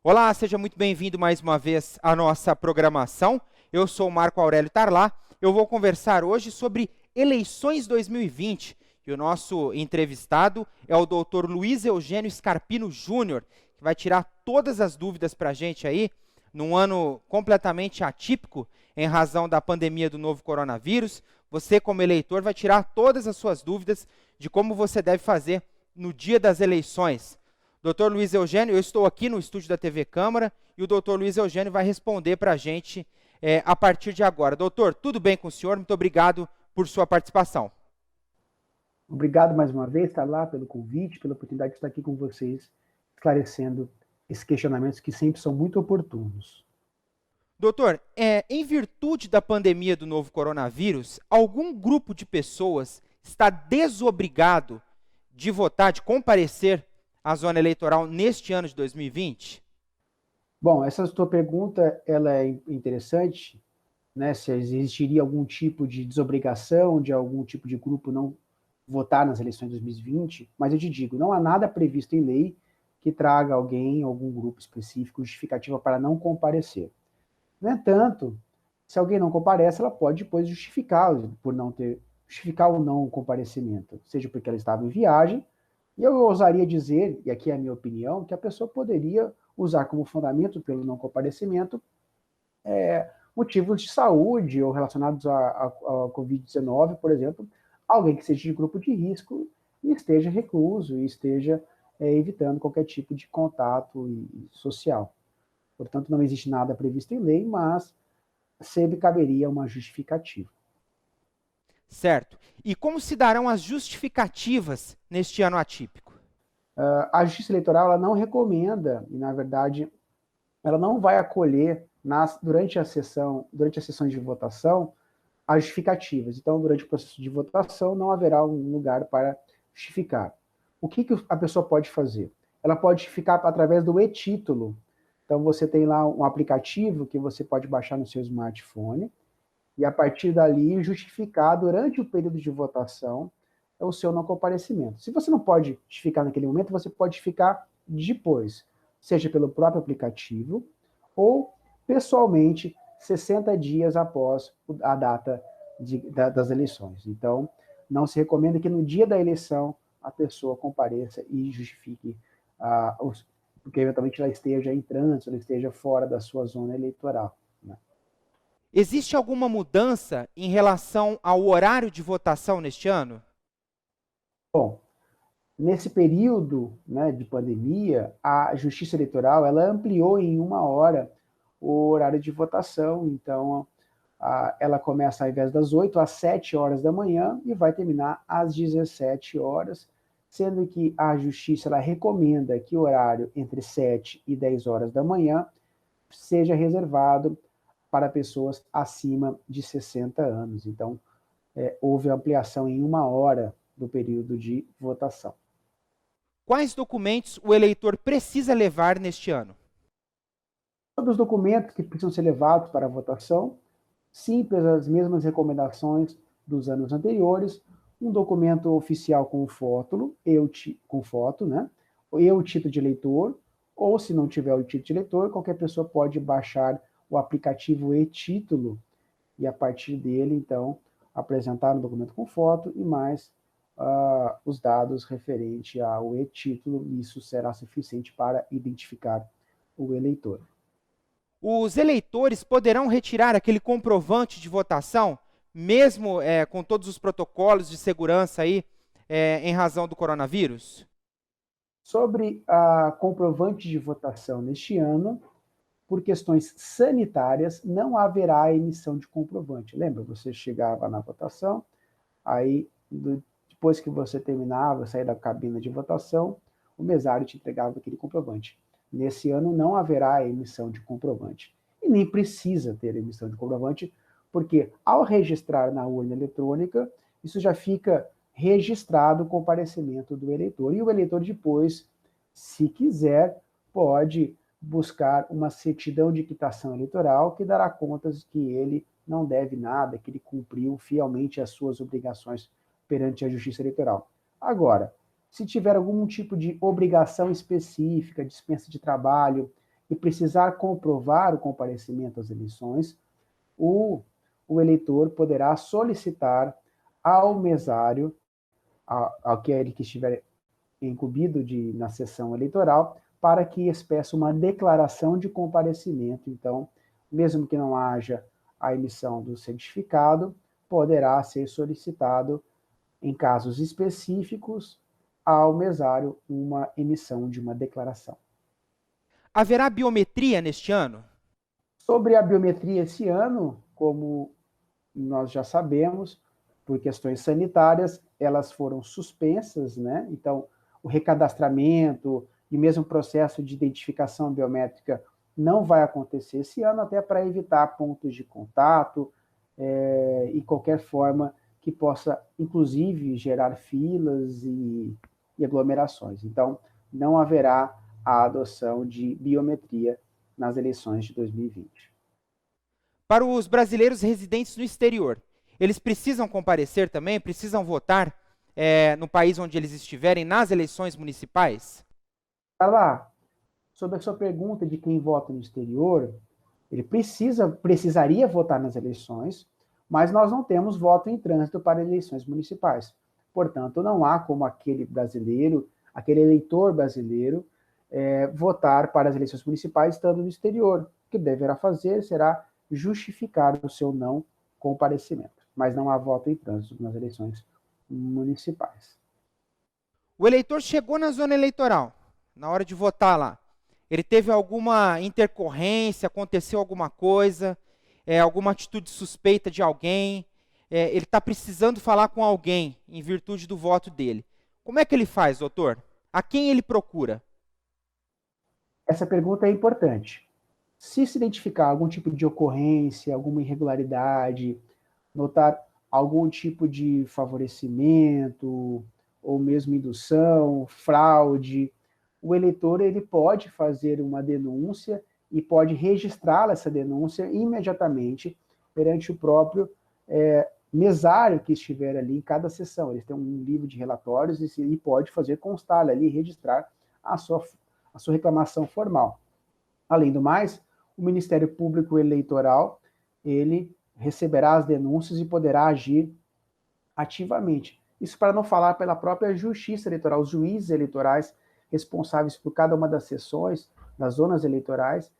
Olá, seja muito bem-vindo mais uma vez à nossa programação. Eu sou o Marco Aurélio Tarlá. Eu vou conversar hoje sobre eleições 2020 e o nosso entrevistado é o Dr. Luiz Eugênio Scarpino Júnior, que vai tirar todas as dúvidas para a gente aí, num ano completamente atípico em razão da pandemia do novo coronavírus. Você, como eleitor, vai tirar todas as suas dúvidas de como você deve fazer no dia das eleições. Doutor Luiz Eugênio, eu estou aqui no estúdio da TV Câmara e o doutor Luiz Eugênio vai responder para a gente a partir de agora. Doutor, tudo bem com o senhor? Muito obrigado por sua participação. Obrigado mais uma vez, lá pelo convite, pela oportunidade de estar aqui com vocês, esclarecendo esses questionamentos que sempre são muito oportunos. Doutor, em virtude da pandemia do novo coronavírus, algum grupo de pessoas está desobrigado de votar, de comparecer à zona eleitoral neste ano de 2020? Bom, essa sua pergunta ela é interessante, né? Se existiria algum tipo de desobrigação de algum tipo de grupo não votar nas eleições de 2020, mas eu te digo, não há nada previsto em lei que traga alguém, algum grupo específico, justificativa para não comparecer. No entanto, se alguém não comparece, ela pode depois justificar por não ter justificar o não comparecimento, seja porque ela estava em viagem, e eu ousaria dizer, e aqui é a minha opinião, que a pessoa poderia usar como fundamento pelo não comparecimento motivos de saúde ou relacionados à Covid-19, por exemplo, alguém que seja de grupo de risco e esteja recluso e esteja evitando qualquer tipo de contato social. Portanto, não existe nada previsto em lei, mas sempre caberia uma justificativa. Certo. E como se darão as justificativas neste ano atípico? A Justiça Eleitoral ela não recomenda, e na verdade ela não vai acolher durante as sessões de votação as justificativas. Então, durante o processo de votação, não haverá um lugar para justificar. O que a pessoa pode fazer? Ela pode justificar através do e-título. Então, você tem lá um aplicativo que você pode baixar no seu smartphone e, a partir dali, justificar durante o período de votação o seu não comparecimento. Se você não pode justificar naquele momento, você pode justificar depois, seja pelo próprio aplicativo ou pessoalmente 60 dias após a data das eleições. Então, não se recomenda que no dia da eleição a pessoa compareça e justifique, porque eventualmente ela esteja em trânsito, ela esteja fora da sua zona eleitoral. Né? Existe alguma mudança em relação ao horário de votação neste ano? Bom, nesse período, né, de pandemia, a Justiça Eleitoral ela ampliou em 1 hora o horário de votação. Então, ela começa ao invés das 8 às 7 horas da manhã e vai terminar às 17 horas, sendo que a Justiça ela recomenda que o horário entre 7 e 10 horas da manhã seja reservado para pessoas acima de 60 anos. Então, houve ampliação em 1 hora do período de votação. Quais documentos o eleitor precisa levar neste ano? Todos os documentos que precisam ser levados para a votação, simples, as mesmas recomendações dos anos anteriores, um documento oficial com foto, com foto, né? E o título de eleitor, ou se não tiver o título de eleitor, qualquer pessoa pode baixar o aplicativo e-título e a partir dele, então, apresentar um documento com foto e mais os dados referentes ao e-título, isso será suficiente para identificar o eleitor. Os eleitores poderão retirar aquele comprovante de votação, mesmo com todos os protocolos de segurança aí, em razão do coronavírus? Sobre a comprovante de votação neste ano, por questões sanitárias, não haverá emissão de comprovante. Lembra, você chegava na votação, aí depois que você terminava, sair da cabina de votação, o mesário te entregava aquele comprovante. Nesse ano não haverá emissão de comprovante. E nem precisa ter emissão de comprovante, porque ao registrar na urna eletrônica, isso já fica registrado o comparecimento do eleitor. E o eleitor depois, se quiser, pode buscar uma certidão de quitação eleitoral que dará contas que ele não deve nada, que ele cumpriu fielmente as suas obrigações perante a Justiça Eleitoral. Agora, se tiver algum tipo de obrigação específica, dispensa de trabalho, e precisar comprovar o comparecimento às eleições, o eleitor poderá solicitar ao mesário, aquele que estiver incumbido na sessão eleitoral, para que expresse uma declaração de comparecimento. Então, mesmo que não haja a emissão do certificado, poderá ser solicitado, em casos específicos, ao mesário uma emissão de uma declaração. Haverá biometria neste ano? Sobre a biometria esse ano, como nós já sabemos, por questões sanitárias, elas foram suspensas, né? Então, o recadastramento e mesmo o processo de identificação biométrica não vai acontecer esse ano, até para evitar pontos de contato e qualquer forma que possa, inclusive, gerar filas e aglomerações. Então, não haverá a adoção de biometria nas eleições de 2020. Para os brasileiros residentes no exterior, eles precisam comparecer também, precisam votar no país onde eles estiverem nas eleições municipais? Lá, sobre a sua pergunta de quem vota no exterior, ele precisaria votar nas eleições, mas nós não temos voto em trânsito para eleições municipais. Portanto, não há como aquele brasileiro, aquele eleitor brasileiro, votar para as eleições municipais estando no exterior. O que deverá fazer será justificar o seu não comparecimento, mas não há voto em trânsito nas eleições municipais. O eleitor chegou na zona eleitoral, na hora de votar lá. Ele teve alguma intercorrência, aconteceu alguma coisa, alguma atitude suspeita de alguém, ele está precisando falar com alguém em virtude do voto dele. Como é que ele faz, doutor? A quem ele procura? Essa pergunta é importante. Se identificar algum tipo de ocorrência, alguma irregularidade, notar algum tipo de favorecimento ou mesmo indução, fraude, o eleitor ele pode fazer uma denúncia e pode registrar essa denúncia imediatamente perante o próprio mesário que estiver ali em cada sessão. Eles têm um livro de relatórios e pode fazer constar ali, registrar a sua reclamação formal. Além do mais, o Ministério Público Eleitoral, ele receberá as denúncias e poderá agir ativamente. Isso para não falar pela própria Justiça Eleitoral, os juízes eleitorais responsáveis por cada uma das sessões, das zonas eleitorais,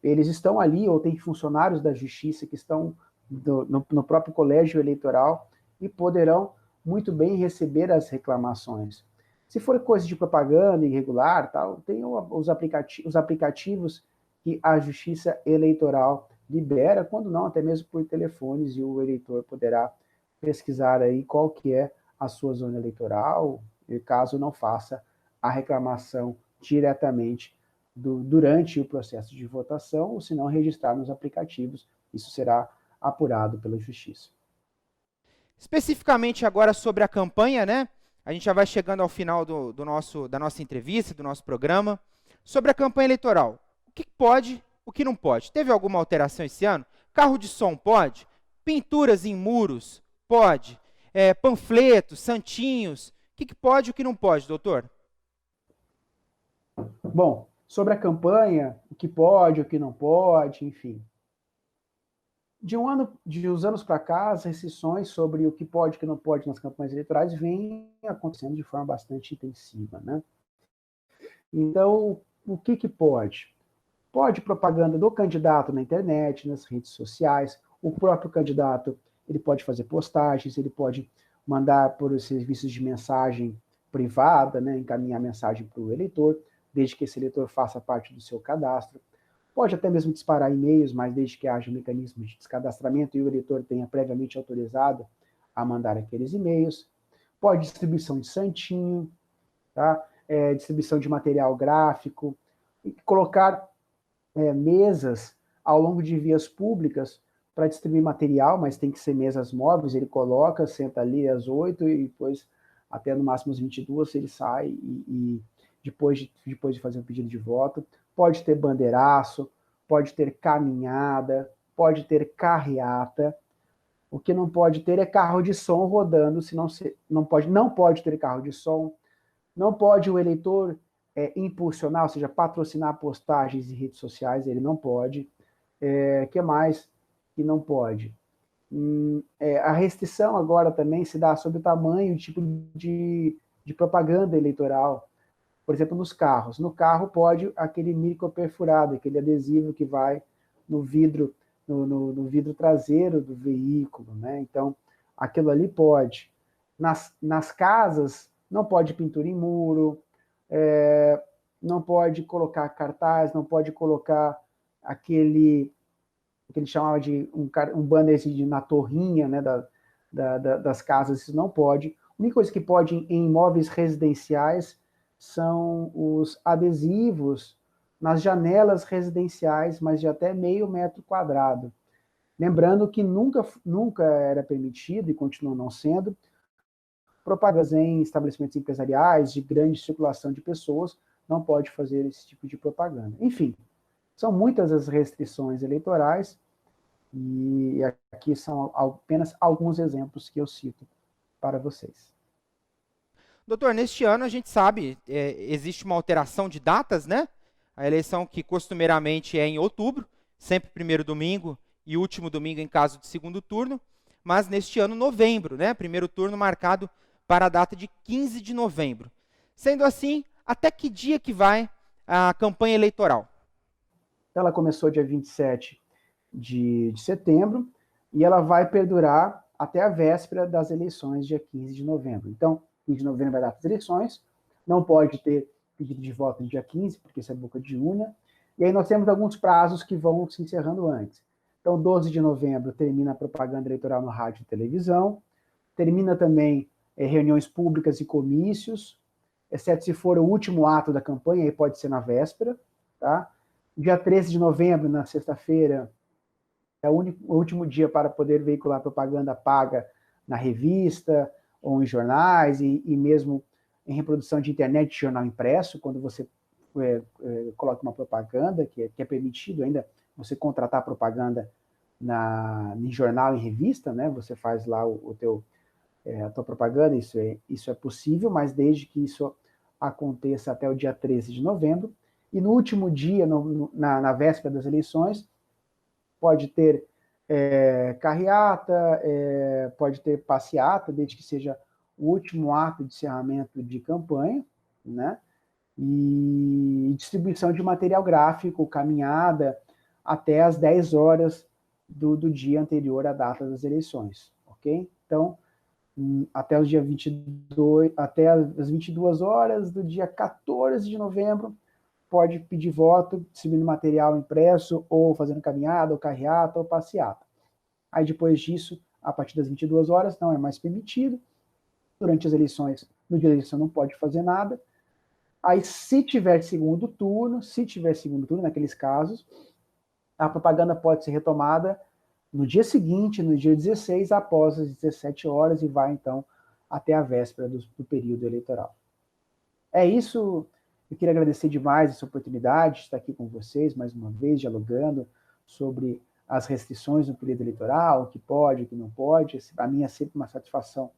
eles estão ali, ou tem funcionários da Justiça que estão no próprio colégio eleitoral e poderão muito bem receber as reclamações. Se for coisa de propaganda irregular, tal, tem os aplicativos que a Justiça Eleitoral libera, quando não, até mesmo por telefones, e o eleitor poderá pesquisar aí qual que é a sua zona eleitoral, e caso não faça a reclamação diretamente durante o processo de votação, ou se não registrar nos aplicativos, isso será apurado pela Justiça. Especificamente agora sobre a campanha, né? A gente já vai chegando ao final da nossa entrevista, do nosso programa. Sobre a campanha eleitoral, o que pode, o que não pode? Teve alguma alteração esse ano? Carro de som pode? Pinturas em muros? Pode. Panfletos, santinhos? O que pode e o que não pode, doutor? Bom, sobre a campanha, o que pode, o que não pode, enfim. De uns anos para cá, as restrições sobre o que pode e o que não pode nas campanhas eleitorais vêm acontecendo de forma bastante intensiva, né? Então, o que pode? Pode propaganda do candidato na internet, nas redes sociais, o próprio candidato, ele pode fazer postagens, ele pode mandar por serviços de mensagem privada, né, encaminhar mensagem para o eleitor, desde que esse eleitor faça parte do seu cadastro. Pode até mesmo disparar e-mails, mas desde que haja um mecanismo de descadastramento e o eleitor tenha previamente autorizado a mandar aqueles e-mails. Pode distribuição de santinho, tá? Distribuição de material gráfico, e colocar mesas ao longo de vias públicas para distribuir material, mas tem que ser mesas móveis, ele coloca, senta ali às 8 e depois até no máximo às 22 ele sai e depois de fazer um pedido de voto. Pode ter bandeiraço, pode ter caminhada, pode ter carreata. O que não pode ter é carro de som rodando, senão não pode ter carro de som. Não pode o eleitor impulsionar, ou seja, patrocinar postagens em redes sociais, ele não pode. Que mais que não pode? A restrição agora também se dá sobre o tamanho e tipo de propaganda eleitoral. Por exemplo, nos carros. No carro pode aquele microperfurado, aquele adesivo que vai no vidro, no vidro traseiro do veículo, né? Então, aquilo ali pode. Nas casas, não pode pintura em muro, não pode colocar cartaz, não pode colocar aquele que ele chamava de um banner na torrinha, né, das casas, isso não pode. A única coisa que pode em imóveis residenciais são os adesivos nas janelas residenciais, mas de até meio metro quadrado. Lembrando que nunca era permitido, e continua não sendo, propagandas em estabelecimentos empresariais de grande circulação de pessoas, não pode fazer esse tipo de propaganda. Enfim, são muitas as restrições eleitorais, e aqui são apenas alguns exemplos que eu cito para vocês. Doutor, neste ano a gente sabe, existe uma alteração de datas, né? A eleição que costumeiramente é em outubro, sempre primeiro domingo e último domingo em caso de segundo turno, mas neste ano novembro, né? Primeiro turno marcado para a data de 15 de novembro. Sendo assim, até que dia que vai a campanha eleitoral? Ela começou dia 27 de setembro e ela vai perdurar até a véspera das eleições, dia 15 de novembro. Então, 15 de novembro vai dar as eleições, não pode ter pedido de voto no dia 15, porque isso é boca de urna, e aí nós temos alguns prazos que vão se encerrando antes. Então, 12 de novembro termina a propaganda eleitoral no rádio e televisão, termina também reuniões públicas e comícios, exceto se for o último ato da campanha, aí pode ser na véspera, tá? Dia 13 de novembro, na sexta-feira, é o último dia para poder veicular propaganda paga na revista, ou em jornais, e mesmo em reprodução de internet de jornal impresso, quando você coloca uma propaganda, que é permitido ainda você contratar propaganda em jornal e revista, né? Você faz lá a tua propaganda, isso é possível, mas desde que isso aconteça até o dia 13 de novembro. E no último dia, na véspera das eleições, pode ter carreata, pode ter passeata, desde que seja o último ato de encerramento de campanha, né? E distribuição de material gráfico, caminhada, até as 10 horas do dia anterior à data das eleições, ok? Então, até os dia 22, até as 22 horas do dia 14 de novembro, pode pedir voto, distribuindo material impresso, ou fazendo caminhada, ou carreata, ou passeata. Aí, depois disso, a partir das 22 horas, não é mais permitido. Durante as eleições, no dia da eleição, não pode fazer nada. Aí, se tiver segundo turno, naqueles casos, a propaganda pode ser retomada no dia seguinte, no dia 16, após as 17 horas, e vai, então, até a véspera do período eleitoral. É isso. Eu queria agradecer demais essa oportunidade de estar aqui com vocês, mais uma vez, dialogando sobre as restrições no período eleitoral, o que pode, o que não pode. Para mim é sempre uma satisfação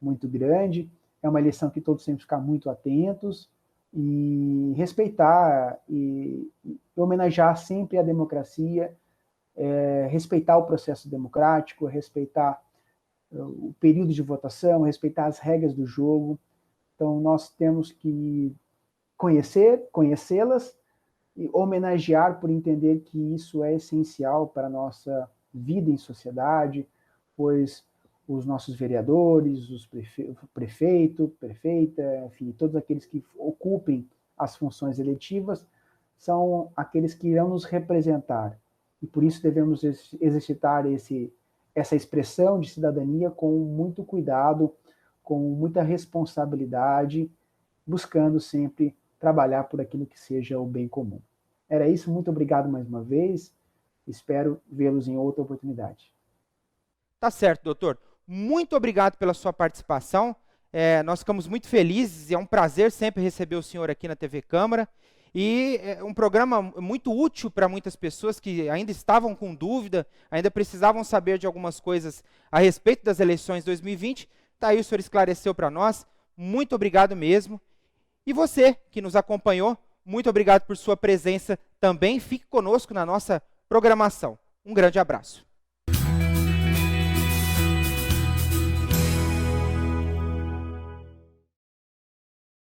muito grande. É uma eleição que todos temos que ficar muito atentos e respeitar e homenagear sempre a democracia, respeitar o processo democrático, respeitar o período de votação, respeitar as regras do jogo. Então, nós temos que conhecê-las e homenagear por entender que isso é essencial para a nossa vida em sociedade, pois os nossos vereadores, os prefeito, prefeita, enfim, todos aqueles que ocupem as funções eletivas são aqueles que irão nos representar. E por isso devemos exercitar essa expressão de cidadania com muito cuidado, com muita responsabilidade, buscando sempre trabalhar por aquilo que seja o bem comum. Era isso, muito obrigado mais uma vez, espero vê-los em outra oportunidade. Tá certo, doutor. Muito obrigado pela sua participação, nós ficamos muito felizes, e é um prazer sempre receber o senhor aqui na TV Câmara, e é um programa muito útil para muitas pessoas que ainda estavam com dúvida, ainda precisavam saber de algumas coisas a respeito das eleições 2020, tá aí, o senhor esclareceu para nós, muito obrigado mesmo. E você que nos acompanhou, muito obrigado por sua presença também. Fique conosco na nossa programação. Um grande abraço.